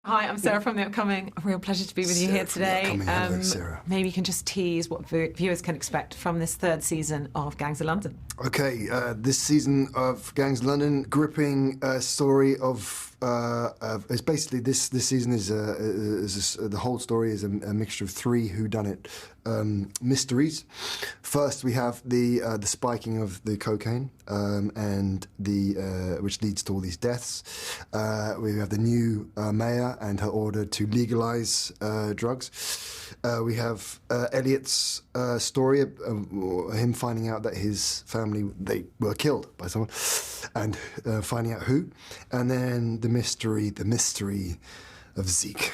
Hi, I'm Sarah from The Upcoming. A real pleasure to be with you here today. Hello, Sarah. Maybe you can just tease what viewers can expect from this third season of Gangs of London. Okay, this season of Gangs of London, gripping story of. It's basically this season is the whole story is a mixture of three whodunit mysteries. First, we have the spiking of the cocaine and the which leads to all these deaths. We have the new mayor and her order to legalize drugs. We have Elliot's story, him finding out that his family, they were killed by someone, and finding out who. And then the mystery of Zeke.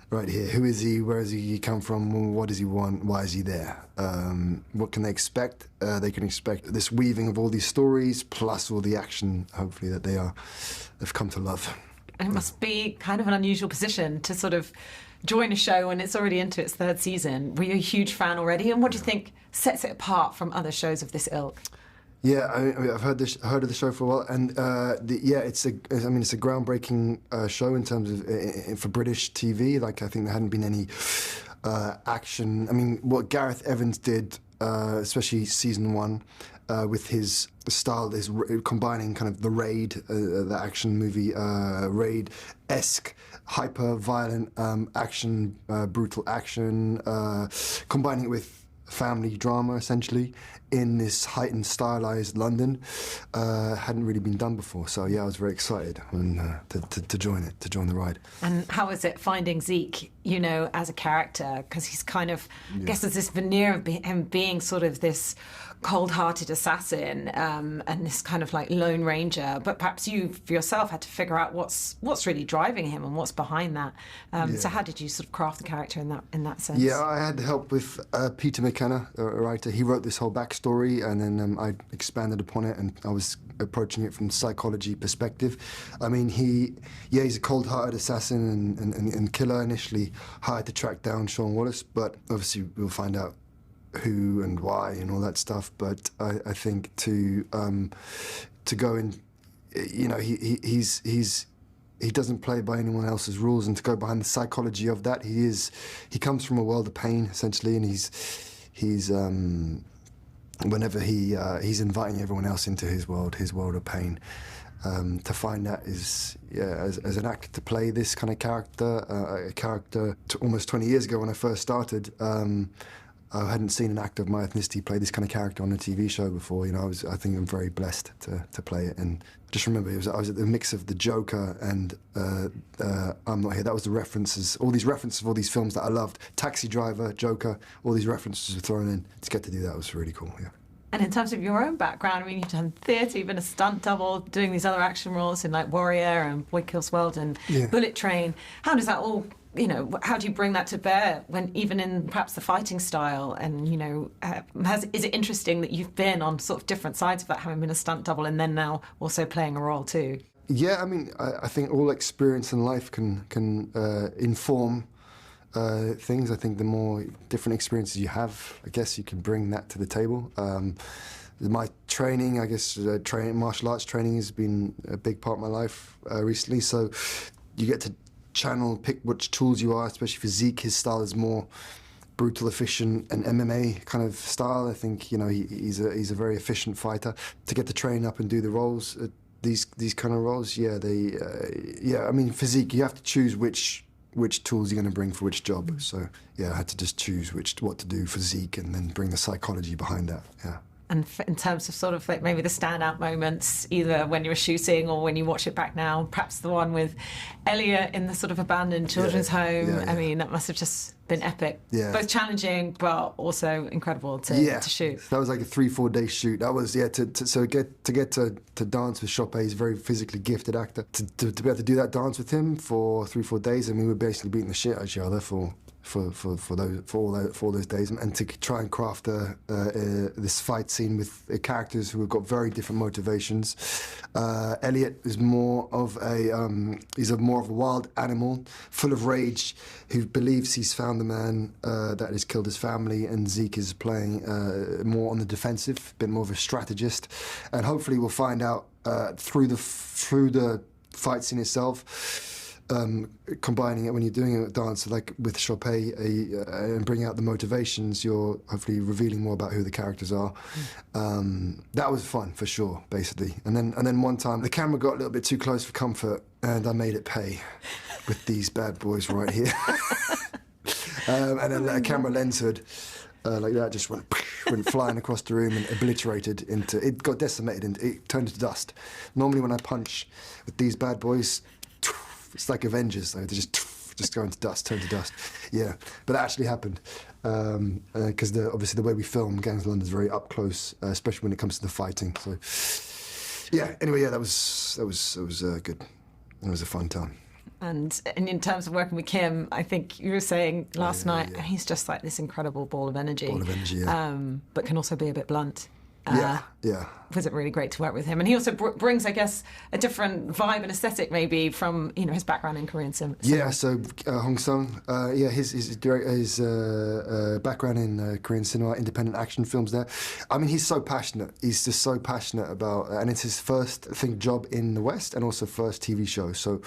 Right here, who is he, where does he come from, what does he want, why is he there? What can they expect? They can expect this weaving of all these stories, plus all the action, hopefully, that they've come to love. It must be kind of an unusual position to sort of join a show when it's already into its third season. Were you a huge fan already? And what do you think sets it apart from other shows of this ilk? Yeah, I've heard of the show for a while, and it's a groundbreaking show in terms of for British TV. Like, I think there hadn't been any action. I mean, what Gareth Evans did, especially season one, with his style, is combining kind of the Raid, the action movie Raid-esque, hyper-violent action, brutal action, combining it with family drama, essentially, in this heightened, stylized London. Hadn't really been done before, so yeah, I was very excited to join the ride. And how is it finding Zeke, you know, as a character? Because he's kind of, I guess there's this veneer of him being sort of this cold-hearted assassin and this kind of like lone ranger, but perhaps you for yourself had to figure out what's really driving him and what's behind that. So how did you sort of craft the character in that sense? Yeah, I had help with Peter McKenna, a writer. He wrote this whole backstory, and then I expanded upon it, and I was approaching it from psychology perspective. I mean, he's a cold-hearted assassin and killer. Initially hired to track down Sean Wallace, but obviously we'll find out who and why and all that stuff. But I think to go in, you know, he doesn't play by anyone else's rules, and to go behind the psychology of that, he comes from a world of pain, essentially, and he's whenever he's inviting everyone else into his world of pain. To find that is, as an actor, to play this kind of character, a character almost 20 years ago when I first started. I hadn't seen an actor of my ethnicity play this kind of character on a TV show before. You know, I think I'm very blessed to play it. And just remember, I was at the mix of the Joker and I'm Not Here. That was the references, all these references of all these films that I loved. Taxi Driver, Joker, all these references were thrown in. To get to do that was really cool, yeah. And in terms of your own background, I mean, you've done theatre, you've been a stunt double, doing these other action roles in like Warrior and Boy Kills World and Bullet Train. How does that all, you know, how do you bring that to bear when even in perhaps the fighting style? And, you know, is it interesting that you've been on sort of different sides of that, having been a stunt double and then now also playing a role too? Yeah, I mean, I think all experience in life can inform things. I think the more different experiences you have, I guess you can bring that to the table. My training, I guess, martial arts training has been a big part of my life recently. So you get to pick which tools you are, especially for Zeke. His style is more brutal, efficient, and MMA kind of style. I think, you know, he's a very efficient fighter. To get to train up and do the roles, these kind of roles, I mean, for Zeke, you have to choose which tools you're going to bring for which job. So yeah, I had to just choose what to do for Zeke and then bring the psychology behind that. Yeah. And in terms of sort of like maybe the standout moments, either when you were shooting or when you watch it back now, perhaps the one with Elliot in the sort of abandoned children's home. I mean, that must have just been epic. Yeah. Both challenging, but also incredible to shoot. That was like a 3-4 day shoot. That was, to get to dance with Chopin. He's a very physically gifted actor. To be able to do that dance with him for 3-4 days, and we were basically beating the shit out of each other for all those days, and to try and craft this fight scene with characters who have got very different motivations. Elliot is more of a wild animal, full of rage, who believes he's found the man that has killed his family, and Zeke is playing more on the defensive, a bit more of a strategist, and hopefully we'll find out through the fight scene itself combining it when you're doing a dance, like with Chopin, and bringing out the motivations, you're hopefully revealing more about who the characters are. That was fun for sure, basically. And then one time the camera got a little bit too close for comfort, and I made it pay with these bad boys right here. And then a camera lens hood like that just went flying across the room and obliterated into. It got decimated and it turned to dust. Normally when I punch with these bad boys, it's like Avengers, though. They just go into dust, turn to dust. Yeah, but that actually happened because obviously the way we film Gangs of London is very up close, especially when it comes to the fighting. So yeah. Anyway, yeah, that was good. It was a fun time. And in terms of working with Kim, I think you were saying last night, he's just like this incredible ball of energy. But can also be a bit blunt. Yeah. Was it really great to work with him? And he also brings, I guess, a different vibe and aesthetic maybe from his background in Korean cinema. Yeah, so Hong Sung, his background in Korean cinema, independent action films there. I mean, he's so passionate. He's just so passionate about, and it's his first, I think, job in the West and also first TV show. So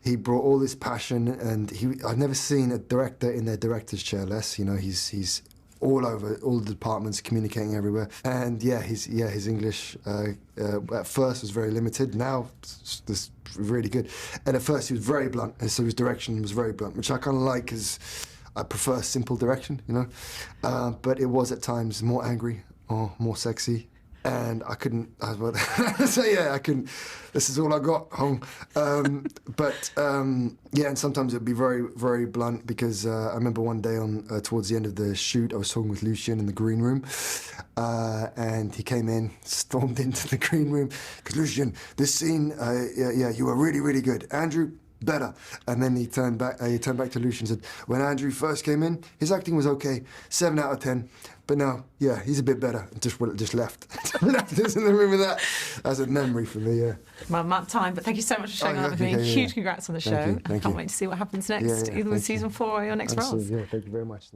he brought all this passion, and I've never seen a director in their director's chair less. He's all over all the departments, communicating everywhere. And his English at first was very limited. Now it's really good. And at first he was very blunt, and so his direction was very blunt, which I kind of like because I prefer simple direction, But it was at times more angry or more sexy. And I couldn't, so yeah, I couldn't, this is all I got, Hong. And sometimes it would be very, very blunt because I remember one day towards the end of the shoot, I was talking with Lucien in the green room, and he came in, stormed into the green room, because Lucien, this scene, you were really, really good. Andrew, better. And then he turned back to Lucien and said, when Andrew first came in, his acting was okay, 7 out of 10. But now, he's a bit better. Just left. Left us in the room with that. That's a memory for me, yeah. Well, I'm out of time, but thank you so much for showing up with me. Huge congrats on the show. Thank you. I can't wait to see what happens next, either with season 4 or your next roles. Yeah, thank you very much.